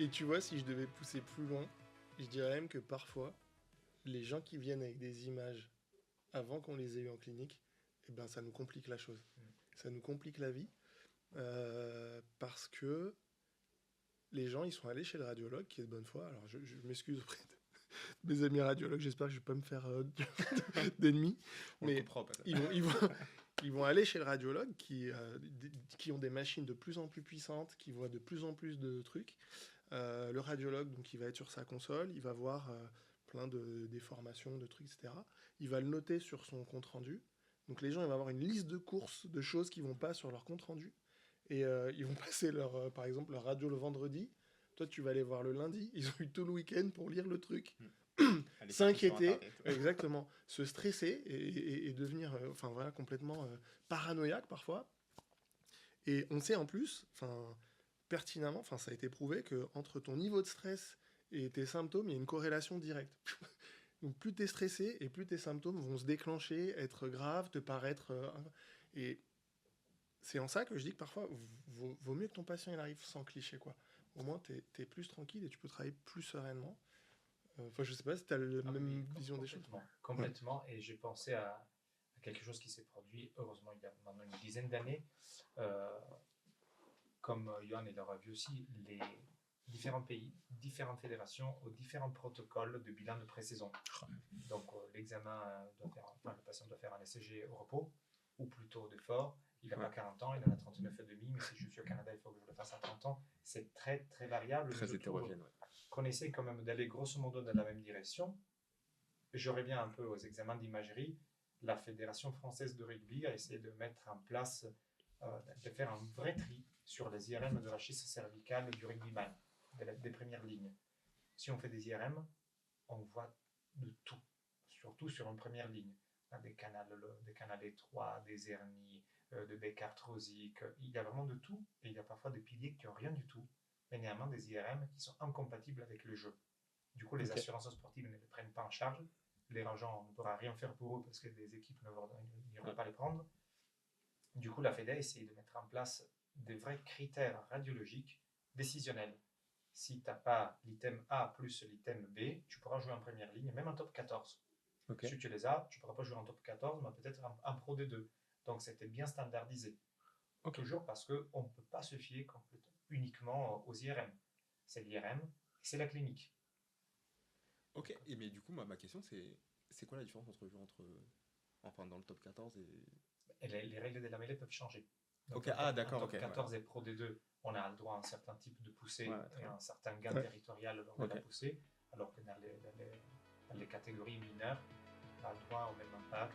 Et tu vois, si je devais pousser plus loin, je dirais même que parfois, les gens qui viennent avec des images avant qu'on les ait eues en clinique, eh ben, ça nous complique la chose. Ça nous complique la vie parce que les gens, ils sont allés chez le radiologue qui est de bonne foi. Alors, je m'excuse auprès de mes amis radiologues, j'espère que je ne vais pas me faire d'ennemis. Mais ils vont aller chez le radiologue qui ont des machines de plus en plus puissantes, qui voient de plus en plus de trucs. Le radiologue, donc, il va être sur sa console, il va voir plein de déformations, de trucs, etc. Il va le noter sur son compte-rendu. Donc les gens, ils vont avoir une liste de courses, de choses qui vont pas sur leur compte-rendu. Et ils vont passer, par exemple, leur radio le vendredi. Toi, tu vas aller voir le lundi. Ils ont eu tout le week-end pour lire le truc. S'inquiéter, exactement, se stresser et devenir enfin voilà, complètement paranoïaque parfois. Et on sait en plus, pertinemment, enfin ça a été prouvé que entre ton niveau de stress et tes symptômes, il y a une corrélation directe. Donc plus tu es stressé et plus tes symptômes vont se déclencher, être graves, te paraître et c'est en ça que je dis que parfois vaut mieux que ton patient il arrive sans cliché quoi. Au moins tu es plus tranquille et tu peux travailler plus sereinement. Enfin, je sais pas si tu as la même vision des choses. Complètement. Et j'ai pensé à quelque chose qui s'est produit, heureusement, il y a maintenant une dizaine d'années. Comme Johan et Laura a vu aussi, les différents pays, différentes fédérations ont différents protocoles de bilan de pré-saison. Donc, l'examen le patient doit faire un ECG au repos, ou plutôt d'effort. Il n'a pas 40 ans, il en a 39,5, mais si je suis au Canada, il faut que je le fasse à 30 ans. C'est très, très variable. Très hétérogène, qu'on essaie quand même d'aller grosso modo dans la même direction. Je reviens un peu aux examens d'imagerie. La Fédération française de rugby a essayé de mettre en place, de faire un vrai tri sur les IRM de la schiste cervicale du rugbyman, des premières lignes. Si on fait des IRM, on voit de tout, surtout sur une première ligne. Des canaux étroits, des hernies, de bec arthrosique. Il y a vraiment de tout. Et il y a parfois des piliers qui n'ont rien du tout, mais néanmoins des IRM qui sont incompatibles avec le jeu. Du coup, les assurances sportives ne les prennent pas en charge. Les agents, on ne pourra rien faire pour eux parce que des équipes n'iront pas les prendre. Du coup, la FEDA essaie de mettre en place des vrais critères radiologiques décisionnels. Si tu n'as pas l'item A plus l'item B, tu pourras jouer en première ligne, même en top 14. Okay. Si tu les as, tu ne pourras pas jouer en top 14, mais peut-être en Pro D2. Donc, c'était bien standardisé. Okay. Toujours parce qu'on ne peut pas se fier uniquement aux IRM. C'est l'IRM et c'est la clinique. Ok, et mais du coup, ma question, c'est quoi la différence entre jouer dans le top 14 et les règles de la mêlée peuvent changer. Donc, d'accord. En top 14 et Pro D2, on a le droit à un certain type de poussée et à un certain gain territorial lors de la poussée, alors que dans les catégories mineures, on a le droit au même impact.